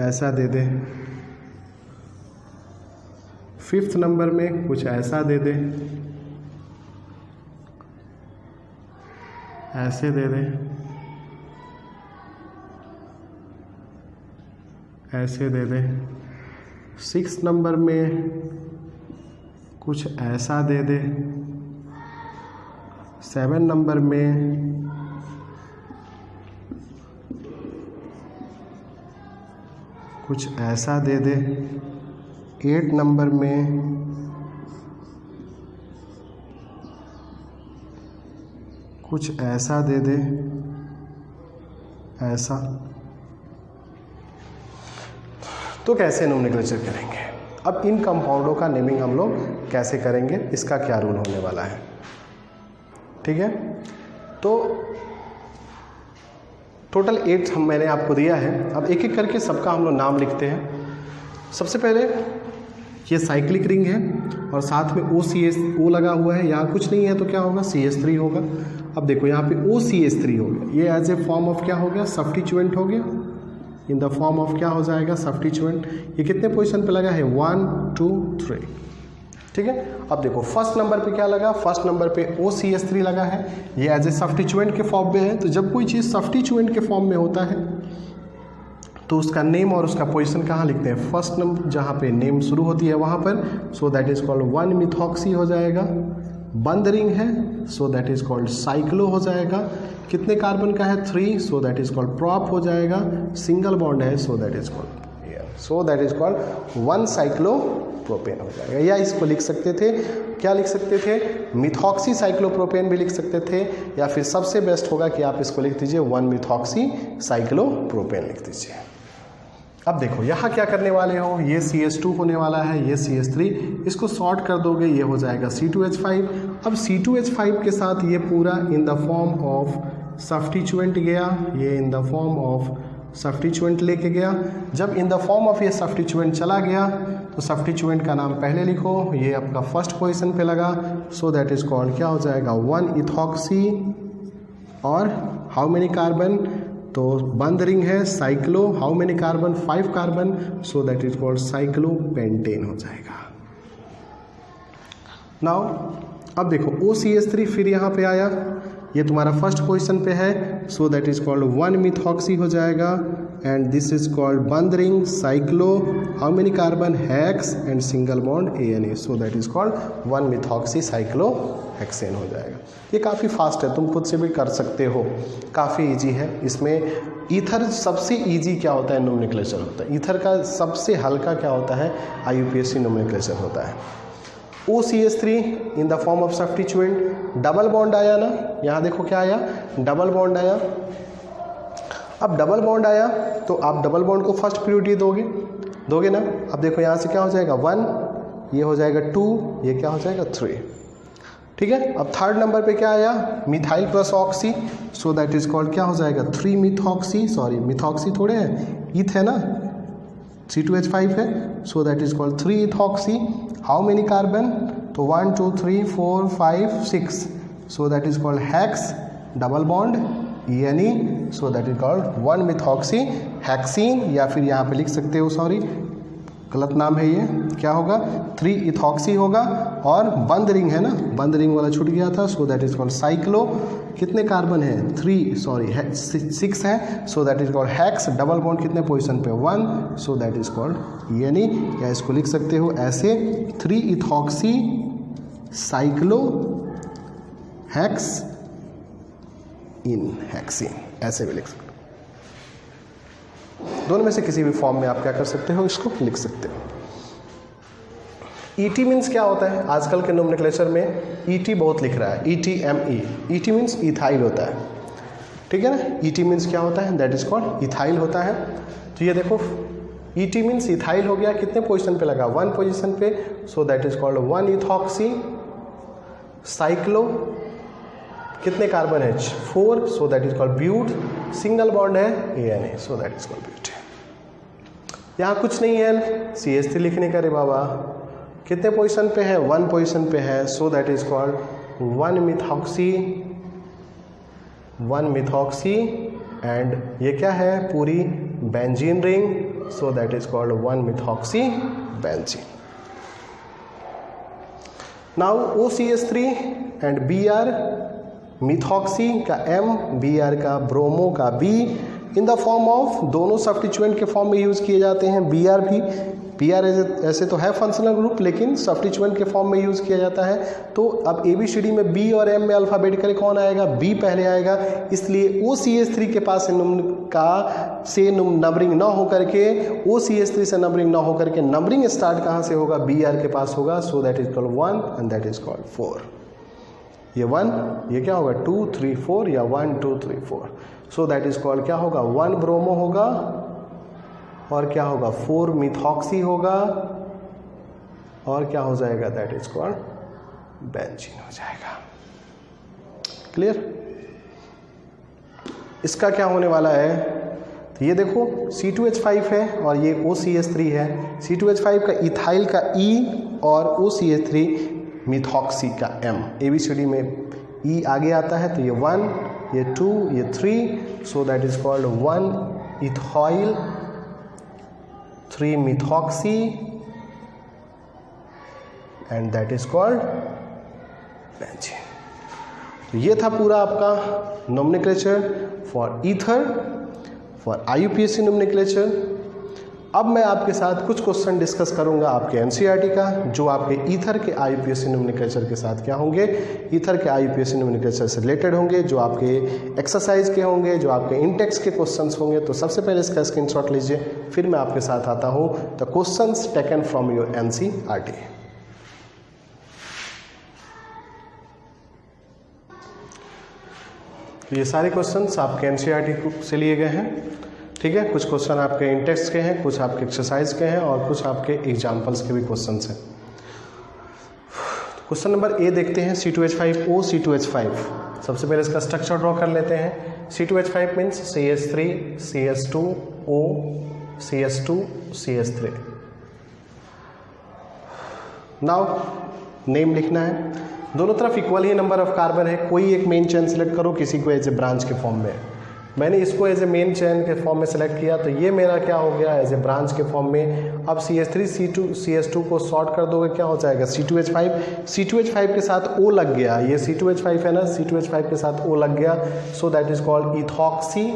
ऐसा दे दे, फिफ्थ नंबर में कुछ ऐसा दे दे, ऐसे दे दे, ऐसे दे दे, सिक्स नंबर में कुछ ऐसा दे दे, सेवन नंबर में कुछ ऐसा दे दे, एट नंबर में कुछ ऐसा दे दे, ऐसा। तो कैसे नोमेनक्लेचर करेंगे? अब इन कंपाउंडों का नेमिंग हम लोग कैसे करेंगे, इसका क्या रूल होने वाला है, ठीक है। तो टोटल 8 मैंने आपको दिया है। अब एक एक करके सबका हम लोग नाम लिखते हैं। सबसे पहले ये साइक्लिक रिंग है और साथ में O लगा हुआ है, यहाँ कुछ नहीं है तो क्या होगा, CH3 होगा। अब देखो यहाँ पे OCH3 हो गया, ये एज ए फॉर्म ऑफ क्या हो गया, सब्स्टिट्यूएंट हो गया, इन द फॉर्म ऑफ क्या हो जाएगा, सब्स्टिट्यूएंट। ये कितने पोजीशन पे लगा है, 1 2 3, ठीक है। अब देखो फर्स्ट नंबर पे क्या लगा, फर्स्ट नंबर पे OCH3 लगा है, ये एज ए सब्स्टिट्यूएंट के फॉर्म में है। तो जब कोई चीज़ सब्स्टिट्यूएंट के फॉर्म में होता है तो उसका नेम और उसका पोजीशन कहाँ लिखते हैं, फर्स्ट नंबर जहाँ पे नेम शुरू होती है वहाँ पर, सो दैट इज कॉल्ड 1 मिथॉक्सी हो जाएगा। बंद रिंग है, so that is called cyclo हो जाएगा। कितने कार्बन का है, 3, सो दैट इज कॉल्ड प्रॉप हो जाएगा। सिंगल बॉन्ड है, so that is called 1 cyclopropane हो जाएगा। या इसको लिख सकते थे, क्या लिख सकते थे, मिथॉक्सी साइक्लोप्रोपेन भी लिख सकते थे, या फिर सबसे बेस्ट होगा कि आप इसको लिख दीजिए 1 मिथॉक्सी साइक्लोप्रोपेन लिख दीजिए। अब देखो यहाँ क्या करने वाले हो, ये CH2 होने वाला है, ये CH3, इसको शॉर्ट कर दोगे, ये हो जाएगा C2H5। अब C2H5 के साथ ये पूरा इन द फॉर्म ऑफ सब्स्टिट्यूएंट गया, ये इन द फॉर्म ऑफ सब्स्टिट्यूएंट लेके गया। जब इन द फॉर्म ऑफ ये सब्स्टिट्यूएंट चला गया तो सब्स्टिट्यूएंट का नाम पहले लिखो, ये आपका फर्स्ट पोजीशन पे लगा, सो दैट इज कॉल्ड क्या हो जाएगा, 1 इथॉक्सी और हाउ मेनी कार्बन, तो बंद रिंग है, cyclo, how many carbon, 5 carbon, so that is called cyclopentane हो जाएगा। नाउ अब देखो OCH3 फिर यहाँ पे आया, ये तुम्हारा फर्स्ट पोजीशन पे है, so that is called 1 methoxy हो जाएगा। एंड दिस इज कॉल्ड बंद ring, cyclo, how many carbon, hex and single bond ANA, so that is called 1 methoxy cyclo hexane हो जाएगा। ये काफ़ी फास्ट है, तुम खुद से भी कर सकते हो, काफ़ी इजी है। इसमें ईथर सबसे इजी क्या होता है, नोमेनक्लेचर होता है। ईथर का सबसे हल्का क्या होता है, IUPAC नोमेनक्लेचर होता है। OCH3 in the form of substituent, double bond आया ना, यहाँ देखो क्या आया, डबल बॉन्ड आया। अब डबल बॉन्ड आया तो आप डबल बॉन्ड को फर्स्ट प्रियोरिटी दोगे ना। अब देखो यहाँ से क्या हो जाएगा, 1, ये हो जाएगा 2, ये क्या हो जाएगा 3, ठीक है। अब थर्ड नंबर पे क्या आया, methyl plus oxy, so that is called क्या हो जाएगा, 3 मिथॉक्सी, सॉरी मिथॉक्सी थोड़े हैं, ईथ है ना, C2H5 है, so that is called 3 ethoxy. How many carbon, तो 1 2 3 4 5 6, सो that is called hex, double bond ENE, so that is called 1 methoxy hexene, या फिर यहाँ पे लिख सकते हो, सॉरी गलत नाम है ये, क्या होगा, 3 इथॉक्सी होगा। और बंद रिंग है ना, बंद रिंग वाला छूट गया था, सो दैट इज कॉल्ड साइक्लो। कितने कार्बन है, 6 है, so that is called hex. Double bond कितने पोजीशन पे, 1, सो दैट इज कॉल्ड ENE, या इसको लिख सकते हो ऐसे 3 इथॉक्सी साइक्लो हेक्स इन हेक्सीन, ऐसे भी लिख सकते हो। दोनों में से किसी भी फॉर्म में आप क्या कर सकते हो, इसको लिख सकते हो। ET मीन्स क्या होता है, आजकल के नोमेनक्लेचर में ET बहुत लिख रहा है, ETME, ET मीन्स इथाइल होता है, ठीक है ना। ET मीन्स क्या होता है, दैट इज कॉल्ड इथाइल होता है। तो ये देखो ET मीन्स इथाइल हो गया, कितने पोजीशन पे लगा, 1 पोजीशन पे, so that is called 1 ethoxy cyclo. कितने कार्बन है, 4, so that is called but. Single bond है ANA, so that is called but. यहाँ कुछ नहीं है, CH3 लिखने का रे बाबा, कितने पोजीशन पे है, 1 पोजीशन पे है, so that is called 1 methoxy and ये क्या है, पूरी benzene ring, so that is called 1 methoxy benzene. Now OCH3 and Br, methoxy का M, Br का ब्रोमो का B, in the form of, दोनों सब्स्टिट्यूएंट के फॉर्म में यूज़ किए जाते हैं। Br भी, Br ऐसे तो है फंक्शनल ग्रुप, लेकिन सब्स्टिट्यूएंट के फॉर्म में यूज़ किया जाता है। तो अब ABCD में B और M में अल्फ़ाबेटिकली कौन आएगा, B पहले आएगा, इसलिए OCH3 के पास से नंबरिंग ना हो करके, OCH3 से नंबरिंग ना हो करके नंबरिंग स्टार्ट कहाँ से होगा, Br के पास होगा, सो that is called 1 and that is called 4। ये 1, ये क्या होगा 2 3 4, या 1 2 3 4, सो दैट इज कॉल्ड क्या होगा, 1 ब्रोमो होगा और क्या होगा, 4 मिथॉक्सी होगा और क्या हो जाएगा, दैट इज कॉल्ड बेंजीन हो जाएगा। क्लियर। इसका क्या होने वाला है, तो ये देखो C2H5 है और ये OCH3 है। C2H5 का इथाइल का E और OCH3 मिथॉक्सी का M। ABCD में E आगे आता है तो ये 1, ये 2, ये 3, सो that is called 1 ethyl 3 methoxy and that is called benzene. तो ये था पूरा आपका nomenclature for ether, for IUPAC nomenclature. अब मैं आपके साथ कुछ क्वेश्चन डिस्कस करूंगा आपके NCERT का, जो आपके ईथर के IUPAC नोमेनक्लेचर के साथ क्या होंगे, ईथर के IUPAC नोमेनक्लेचर से रिलेटेड होंगे, जो आपके एक्सरसाइज के होंगे, जो आपके इंटेक्स के क्वेश्चंस होंगे। तो सबसे पहले इसका स्क्रीनशॉट लीजिए, फिर मैं आपके साथ आता हूं the questions taken from your NCERT। ये सारे क्वेश्चंस आपके NCERT से लिए गए हैं, ठीक है। कुछ क्वेश्चन आपके इंटेक्स के हैं, कुछ आपके एक्सरसाइज के हैं और कुछ आपके एग्जाम्पल्स के भी क्वेश्चंस हैं। क्वेश्चन नंबर A देखते हैं, C2H5O C2H5। सबसे पहले इसका स्ट्रक्चर ड्रॉ कर लेते हैं। C2H5 means CH3 CH2O CH2 CH3। Now name लिखना है, दोनों तरफ equal he number of carbon है। कोई एक मेन चेन सेलेक्ट करो, किसी को एज ए ब्रांच के फॉर्म में। मैंने इसको एज ए मेन चेन के फॉर्म में सेलेक्ट किया, तो ये मेरा क्या हो गया एज ए ब्रांच के फॉर्म में। अब CH3 CH2 को शॉर्ट कर दोगे, क्या हो जाएगा C2H5। C2H5 के साथ O लग गया, ये C2H5 है ना, C2H5 के साथ O लग गया, so that is called ethoxy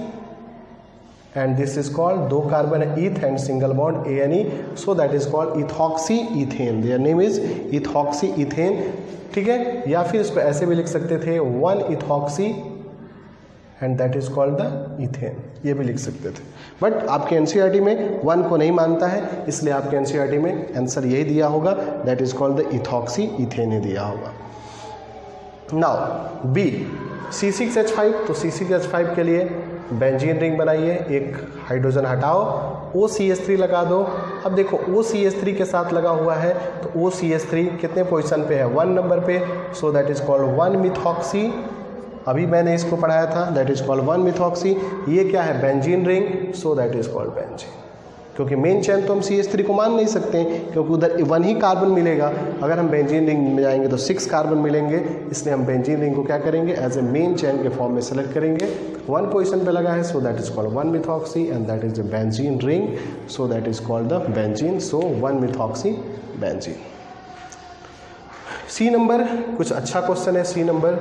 and this is called, दो कार्बन है eth and single bond ANE, so that is called ethoxy ethane. Their name is ethoxy ethane, ठीक है। या फिर इसको ऐसे भी लिख सकते थे 1 ethoxy and that is called the ethane, ये भी लिख सकते थे। बट आपके NCERT में 1 को नहीं मानता है, इसलिए आपके NCERT में आंसर यही दिया होगा, that is called the ethoxy ethane ही दिया होगा। नाउ B C6H5, तो C6H5 के लिए बेंजीन रिंग बनाइए, एक हाइड्रोजन हटाओ, OCH3 लगा दो। अब देखो OCH3 के साथ लगा हुआ है, तो OCH3 कितने पोजीशन पे है, 1 नंबर पे, so that is called 1 methoxy. अभी मैंने इसको पढ़ाया था, दैट इज कॉल्ड 1 मिथॉक्सी। ये क्या है, benzene ring, so that is called benzene. क्योंकि मेन चेन तो हम CH3 को मान नहीं सकते हैं, क्योंकि उधर 1 ही कार्बन मिलेगा। अगर हम बेंजीन रिंग में जाएंगे तो 6 कार्बन मिलेंगे, इसलिए हम बेंजीन रिंग को क्या करेंगे, एज ए मेन चेन के फॉर्म में सेलेक्ट करेंगे। 1 पोजीशन पे लगा है, so that is called 1 methoxy and that is the benzene ring, so that is called the benzene, so 1 methoxy benzene. C number, कुछ अच्छा क्वेश्चन है C नंबर,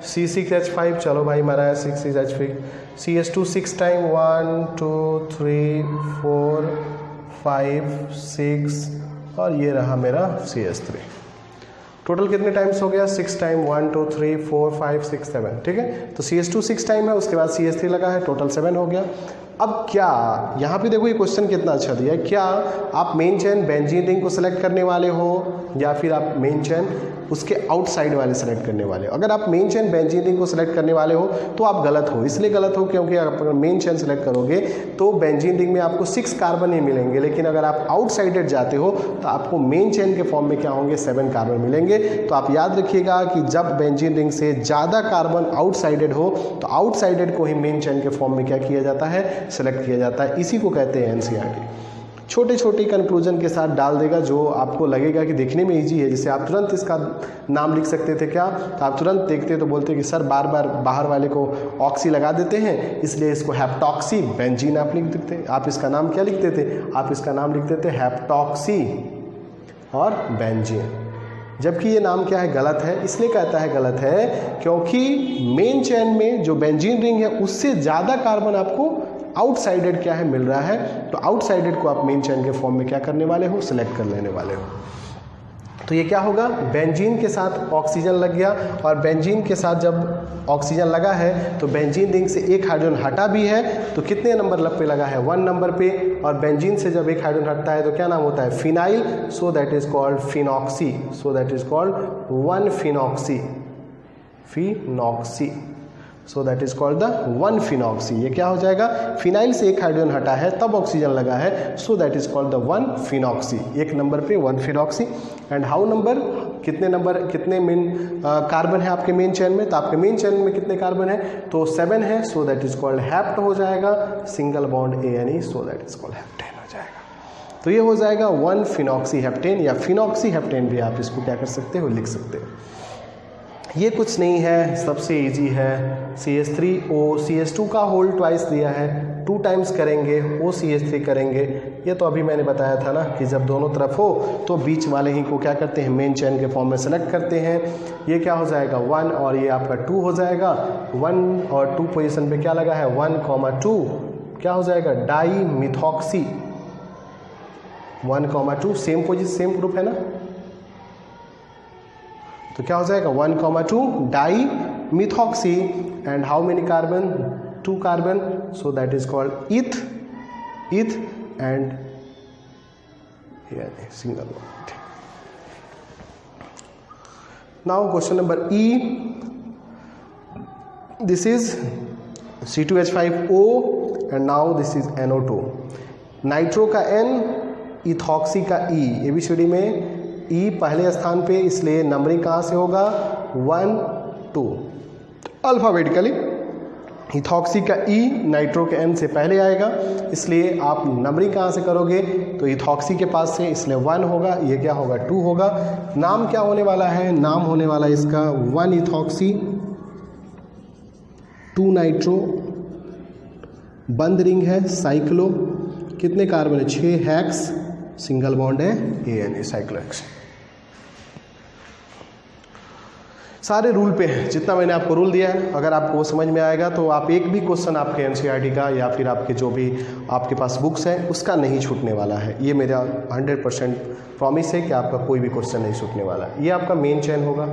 C6H5, चलो भाई मारा है 6H5, CH2 6 टाइम, 1 2 3 4 5 6 और ये रहा मेरा CH3। टोटल कितने टाइम्स हो गया, 6 टाइम, 1 2 3 4 5 6 7, ठीक है। तो CH2 6 टाइम है, उसके बाद CH3 लगा है, टोटल 7 हो गया। अब क्या यहाँ पे देखो ये क्वेश्चन कितना अच्छा दिया है, क्या आप मेन चेन बेंजीन रिंग को सिलेक्ट करने वाले हो या फिर आप मेन चेन उसके आउटसाइड वाले सेलेक्ट करने वाले हो। अगर आप मेन चेन बेंजीन रिंग को सिलेक्ट करने वाले हो तो आप गलत हो, इसलिए गलत हो क्योंकि आप मेन चेन सेलेक्ट करोगे तो बेंजीन रिंग में आपको 6 कार्बन ही मिलेंगे, लेकिन अगर आप आउटसाइडेड जाते हो तो आपको मेन चेन के फॉर्म में क्या होंगे, 7 कार्बन मिलेंगे। तो आप याद रखिएगा कि जब बेंजीन रिंग से ज़्यादा कार्बन आउटसाइडेड हो तो आउटसाइडेड को ही मेन चेन के फॉर्म में क्या किया जाता है, सेलेक्ट किया जाता है। इसी को कहते हैं NCERT। छोटे छोटे कंक्लूजन के साथ डाल देगा जो आपको लगेगा कि देखने में इजी है। जैसे आप तुरंत इसका नाम लिख सकते थे क्या, तो आप तुरंत देखते तो बोलते कि सर बार बार बाहर वाले को ऑक्सी लगा देते हैं, इसलिए इसको हैप्टॉक्सी बेंजीन आप लिख देते। आप इसका नाम क्या लिखते थे, आप इसका नाम लिखते थे हैप्टॉक्सी और बेंजीन। जबकि ये नाम क्या है, गलत है। इसलिए कहता है गलत है क्योंकि मेन चेन में जो बेंजीन रिंग है उससे ज़्यादा कार्बन आपको आउटसाइडेड क्या है मिल रहा है, तो आउटसाइडेड को आप मेन चेन के फॉर्म में क्या करने वाले हो, सिलेक्ट कर लेने वाले हो। तो ये क्या होगा, बेंजीन के साथ ऑक्सीजन लग गया और बेंजीन के साथ जब ऑक्सीजन लगा है तो बेंजीन रिंग से एक हाइड्रोजन हटा भी है, तो कितने नंबर पे लगा है, 1 नंबर पे। और बेंजीन से जब एक हाइड्रोजन हटता है तो क्या नाम होता है, phenyl, so that is called phenoxy, so that is called 1 phenoxy, phenoxy, so that is called the 1 phenoxy. ये क्या हो जाएगा, फिनाइल से एक हाइड्रोजन हटा है तब ऑक्सीजन लगा है, so that is called the 1 phenoxy. एक नंबर पे 1 फिनॉक्सी। एंड हाउ नंबर कितने मेन कार्बन है आपके मेन चेन में, तो आपके मेन चेन में कितने कार्बन है, तो 7 है, so that is called hept हो जाएगा, single bond ANE, so that is called heptane हो जाएगा। तो ये हो जाएगा 1 फिनॉक्सी हेप्टेन, या फिनॉक्सी हेप्टेन भी आप इसको क्या कर सकते हो, लिख सकते हो। ये कुछ नहीं है, सबसे इजी है। CH3O CH2 का होल ट्वाइस दिया है, 2 टाइम्स करेंगे, OCH3 करेंगे। ये तो अभी मैंने बताया था ना कि जब दोनों तरफ हो तो बीच वाले ही को क्या करते हैं, मेन चेन के फॉर्म में सेलेक्ट करते हैं। ये क्या हो जाएगा 1 और ये आपका 2 हो जाएगा। 1 और 2 पोजीशन पे क्या लगा है 1,2, क्या हो जाएगा di methoxy. 1,2 same position, same group है ना, तो क्या हो जाएगा 1,2 di methoxy and how many carbon, 2 carbon, so that is called eth and single bond. Now question number E, this is C2H5O and now this is NO2। Nitro का N, ethoxy का E, ABCD में E पहले स्थान पे, इसलिए numbering कहाँ से होगा 1 2 अल्फाबेटिकली। इथॉक्सी का E नाइट्रो के N से पहले आएगा, इसलिए आप नंबरिंग कहाँ से करोगे, तो इथॉक्सी के पास से, इसलिए 1 होगा, ये क्या होगा 2 होगा। नाम क्या होने वाला है, नाम होने वाला है इसका 1 इथॉक्सी 2 नाइट्रो, बंद रिंग है साइक्लो, कितने कार्बन है 6 हेक्स, सिंगल बॉन्ड है ANE साइक्लोहेक्स। सारे रूल पे हैं, जितना मैंने आपको रूल दिया है, अगर आपको वो समझ में आएगा तो आप एक भी क्वेश्चन आपके NCERT का या फिर आपके जो भी आपके पास बुक्स हैं उसका नहीं छूटने वाला है। ये मेरा 100% प्रॉमिस है कि आपका कोई भी क्वेश्चन नहीं छूटने वाला है। ये आपका मेन चेन होगा।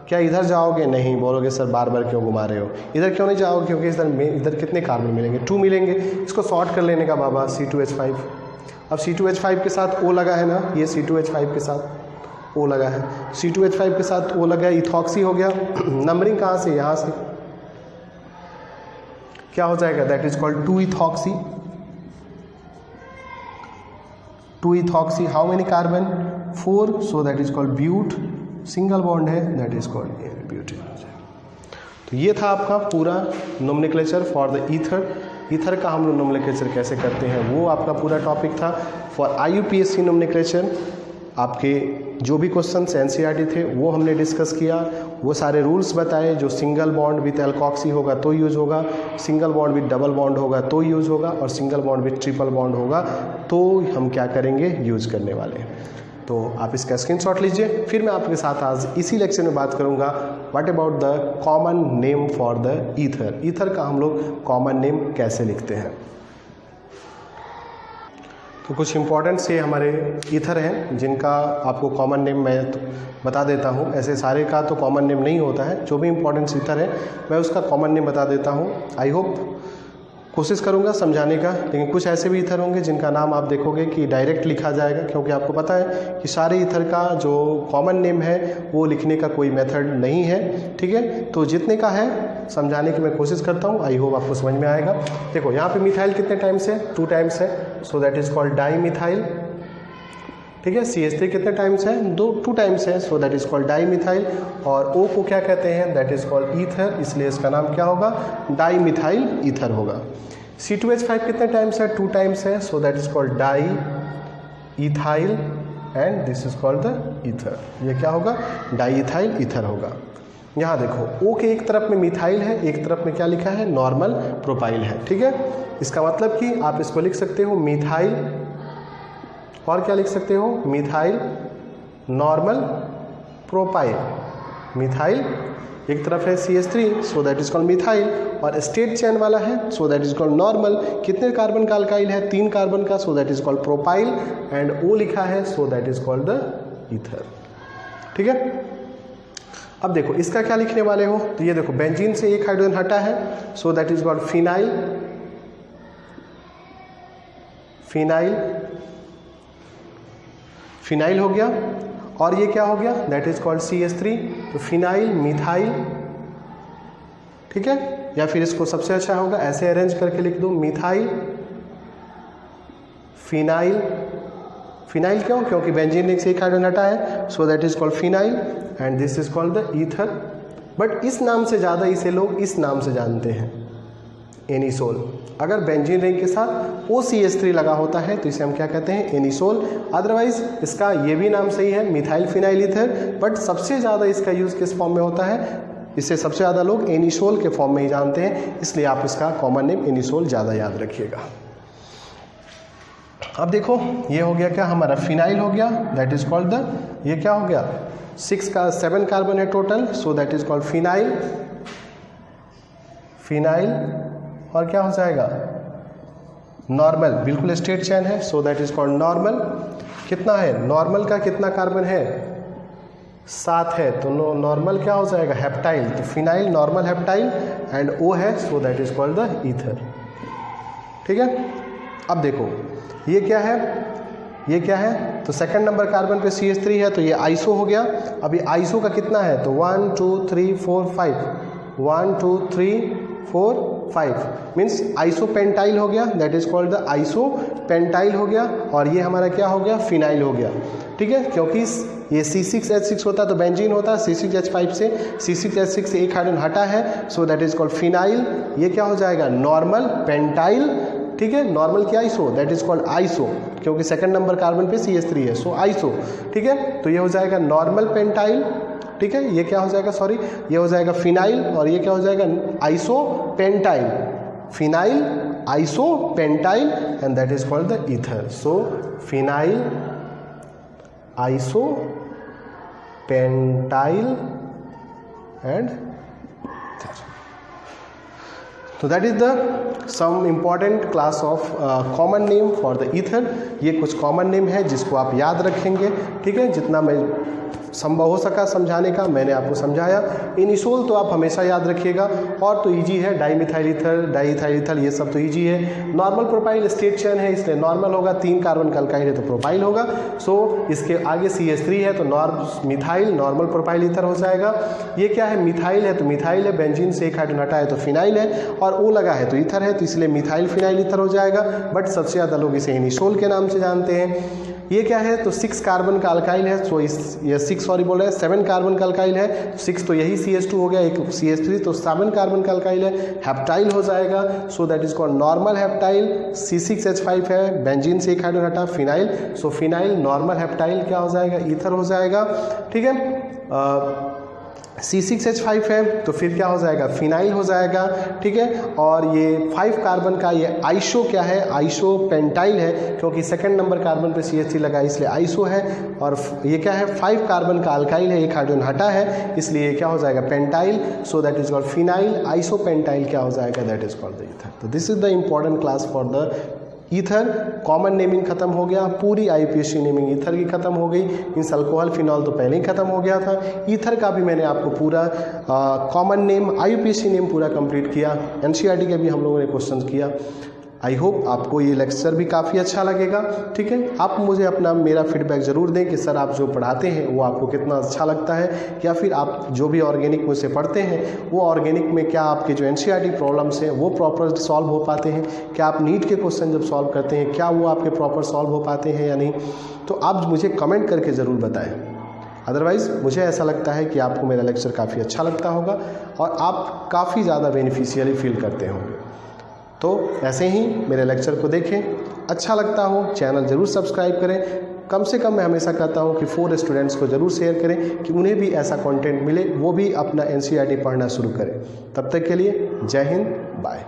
क्या इधर जाओगे, नहीं बोलोगे सर बार बार क्यों घुमा रहे हो, इधर क्यों नहीं जाओगे, क्योंकि इधर कितने कार्बन मिलेंगे 2 मिलेंगे, इसको शॉर्ट कर लेने का बाबा C2H5। अब C2H5 के साथ O लगा है ना, ये C2H5 के साथ O लगा है, C2H5 के साथ O लगा है, इथॉक्सी हो गया। नंबरिंग कहाँ से, यहाँ से, क्या हो जाएगा that is called 2 ethoxy. 2 ethoxy how many carbon 4, so that is called but, single bond है, दैट इज कॉल्ड ब्यूटेन। तो ये था आपका पूरा nomenclature for the ether. Ether का हम लोग नोमेनक्लेचर कैसे करते हैं वो आपका पूरा टॉपिक था। फॉर IUPAC नोमेनक्लेचर आपके जो भी क्वेश्चंस NCERT थे वो हमने डिस्कस किया, वो सारे रूल्स बताए। जो सिंगल बॉन्ड विथ एल्कोक्सी होगा तो यूज होगा, single bond with double bond होगा तो यूज होगा, और single bond with triple bond होगा तो हम क्या करेंगे, यूज करने वाले हैं। तो आप इसका स्क्रीनशॉट लीजिए। फिर मैं आपके साथ आज इसी लेक्चर में बात करूंगा what about the common name for the ether. Ether का हम लोग कॉमन नेम कैसे लिखते हैं। तो कुछ इंपॉर्टेंट से हमारे ईथर हैं जिनका आपको कॉमन नेम मैं बता देता हूं। ऐसे सारे का तो कॉमन नेम नहीं होता है, जो भी इंपॉर्टेंट ईथर है मैं उसका कॉमन नेम बता देता हूं। आई होप कोशिश करूंगा समझाने का, लेकिन कुछ ऐसे भी ईथर होंगे जिनका नाम आप देखोगे कि डायरेक्ट लिखा जाएगा, क्योंकि आपको पता है कि सारे ईथर का जो कॉमन नेम है वो लिखने का कोई मेथड नहीं है। ठीक है, तो जितने का है समझाने की मैं कोशिश करता हूँ। आई होप आपको समझ में आएगा। देखो यहाँ पे मिथाइल कितने टाइम्स है, 2 टाइम्स है, so that is called di methyl. ठीक है, CH3 कितने टाइम्स है, 2 टाइम्स है, so that is called di methyl. और O को क्या कहते हैं, दैट इज कॉल्ड ईथर, इसलिए इसका नाम क्या होगा, डाई मिथाइल ईथर होगा। C2H5 कितने टाइम्स है, 2 टाइम्स है, so that is called di ethyl and this is called the ether. ये क्या होगा, डाई इथाइल ईथर होगा। यहाँ देखो O के एक तरफ में मिथाइल है, एक तरफ में क्या लिखा है, नॉर्मल प्रोपाइल है। ठीक है, इसका मतलब कि आप इसको लिख सकते हो मिथाइल, और क्या लिख सकते हो, मिथाइल नॉर्मल प्रोपाइल। मिथाइल एक तरफ है CH3, so that is called methyl, और स्टेट चेन वाला है, so that is called normal. कितने कार्बन का अल्काइल है, 3 कार्बन का, सो that is called propyl, and O लिखा है, so that is called the ether. ठीक है, अब देखो इसका क्या लिखने वाले हो, तो ये देखो बेंजीन से एक हाइड्रोजन हटा है, so that is called phenyl. Phenyl phenyl हो गया, और ये क्या हो गया, दैट इज कॉल्ड CH3, तो फिनाइल मिथाइल। ठीक है, या फिर इसको सबसे अच्छा होगा ऐसे अरेंज करके लिख दो, मिथाइल फिनाइल फिनाइल क्यों? क्योंकि बेंजीन रिंग से एक हाइड्रोजन हटा है, so that is called phenyl and this is called the ether. But इस नाम से ज़्यादा इसे लोग इस नाम से जानते हैं, एनिसोल। अगर बेंजीन रिंग के साथ OCH3 लगा होता है तो इसे हम क्या कहते हैं? एनिसोल। अदरवाइज इसका ये भी नाम सही है, मिथाइल फिनाइल ईथर, बट सबसे ज़्यादा इसका यूज़ किस फॉर्म में होता है? इसे सबसे ज़्यादा लोग एनिसोल के फॉर्म में ही जानते हैं, इसलिए आप इसका कॉमन नेम एनिसोल ज़्यादा याद रखिएगा। अब देखो ये हो गया क्या हमारा? फिनाइल हो गया, दैट इज कॉल्ड द, ये क्या हो गया? 7 कार्बन है total, so that is called phenyl. Phenyl और क्या हो जाएगा? नॉर्मल, बिल्कुल स्ट्रेट चेन है, so that is called normal. कितना है? नॉर्मल का कितना कार्बन है? 7 है, तो नॉर्मल क्या हो जाएगा? हेप्टाइल। तो phenyl normal heptyl and O है, so that is called the ether. ठीक है। अब देखो ये क्या है? ये क्या है? तो सेकंड नंबर कार्बन पे CH3 है, तो ये आइसो हो गया। अब ये आइसो का कितना है? तो 1 2 3 4 5, 1 2 3 4 5 मीन्स आइसोपेंटाइल हो गया, that is called the isopentyl हो गया। और ये हमारा क्या हो गया? फिनाइल हो गया। ठीक है, क्योंकि ये C6H6 होता है तो बेंजीन होता है, C6H5 से C6H6 से एक हाइड्रोजन हटा है, so that is called phenyl. ये क्या हो जाएगा? Normal pentyl. ठीक है, नॉर्मल क्या? Iso, that is called iso, क्योंकि सेकंड नंबर कार्बन पे CH3 है, सो आइसो। ठीक है, तो ये हो जाएगा नॉर्मल पेंटाइल। ठीक है, ये क्या हो जाएगा? सॉरी, ये हो जाएगा फिनाइल और ये क्या हो जाएगा? Iso pentyl. Phenyl iso pentyl and that is called the ether. So phenyl iso pentyl and तो that is the some important class of common name for the ether. ये कुछ कॉमन नेम है जिसको आप याद रखेंगे। ठीक है, जितना मैं संभव हो सका समझाने का मैंने आपको समझाया। एनिसोल तो आप हमेशा याद रखिएगा, और तो इजी है, डाईमिथाइल ईथर, डाईइथाइल ईथर, ये सब तो इजी है। नॉर्मल प्रोपाइल स्ट्रेट चेन है, इसलिए नॉर्मल होगा। 3 कार्बन का अल्काइल है तो प्रोपाइल होगा। सो इसके आगे CH3 है तो मिथाइल नॉर्मल प्रोपाइल ईथर हो जाएगा। ये क्या है? मिथाइल है तो मिथाइल है, बेंजीन से एक हाइड्रोजन हटा है तो फिनाइल है, और O लगा है तो ईथर है, तो इसलिए मिथाइल फिनाइल ईथर हो जाएगा। बट सबसे ज़्यादा लोग इसे एनिसोल के नाम से जानते हैं। ये क्या है? तो 6 कार्बन का अल्काइल है, तो ये 6 सॉरी बोल रहे हैं, 7 कार्बन का अल्काइल है, 6 तो यही CH2 हो गया, एक CH3, तो 7 कार्बन का अल्काइल है, हेप्टाइल हो जाएगा। सो that is called normal heptyl. C6H5 है, बेंजीन से एक हाइड्रोजन हटा, फिनाइल, सो फिनाइल नॉर्मल हेप्टाइल क्या हो जाएगा? ईथर हो जाएगा। ठीक है, C6H5 है तो फिर क्या हो जाएगा? फिनाइल हो जाएगा। ठीक है, और ये 5 कार्बन का ये आइसो क्या है? आइसो पेंटाइल है, क्योंकि सेकंड नंबर कार्बन पे CH3 लगा इसलिए आइसो है। और ये क्या है? 5 कार्बन का अल्काइल है, एक हाइड्रोजन हटा है, इसलिए क्या हो जाएगा? Pentyl. So that is called phenyl iso pentyl क्या हो जाएगा? That is called the ether. तो this is the important class for the ether. Common naming खत्म हो गया, पूरी IUPAC नेमिंग ईथर की खत्म हो गई। मीन्स अल्कोहल फिनॉल तो पहले ही खत्म हो गया था। ईथर का भी मैंने आपको पूरा कॉमन नेम IUPAC नेम पूरा कंप्लीट किया। NCERT के भी हम लोगों ने क्वेश्चन किया। आई होप आपको ये लेक्चर भी काफ़ी अच्छा लगेगा। ठीक है, आप मुझे अपना मेरा फीडबैक ज़रूर दें कि सर आप जो पढ़ाते हैं वो आपको कितना अच्छा लगता है, या फिर आप जो भी ऑर्गेनिक मुझसे पढ़ते हैं वो ऑर्गेनिक में क्या आपके जो NCERT प्रॉब्लम्स हैं वो प्रॉपर सॉल्व हो पाते हैं, क्या आप नीट के क्वेश्चन जब सॉल्व करते हैं क्या वो आपके प्रॉपर सॉल्व हो पाते हैं या नहीं। तो आप मुझे कमेंट करके ज़रूर बताएं। अदरवाइज़ मुझे ऐसा लगता है कि आपको मेरा लेक्चर काफ़ी अच्छा लगता होगा और आप काफ़ी ज़्यादा बेनिफिशियली फील करते होंगे। तो ऐसे ही मेरे लेक्चर को देखें, अच्छा लगता हो चैनल ज़रूर सब्सक्राइब करें। कम से कम मैं हमेशा कहता हूँ कि 4 स्टूडेंट्स को ज़रूर शेयर करें कि उन्हें भी ऐसा कंटेंट मिले, वो भी अपना NCERT पढ़ना शुरू करें। तब तक के लिए जय हिंद, बाय।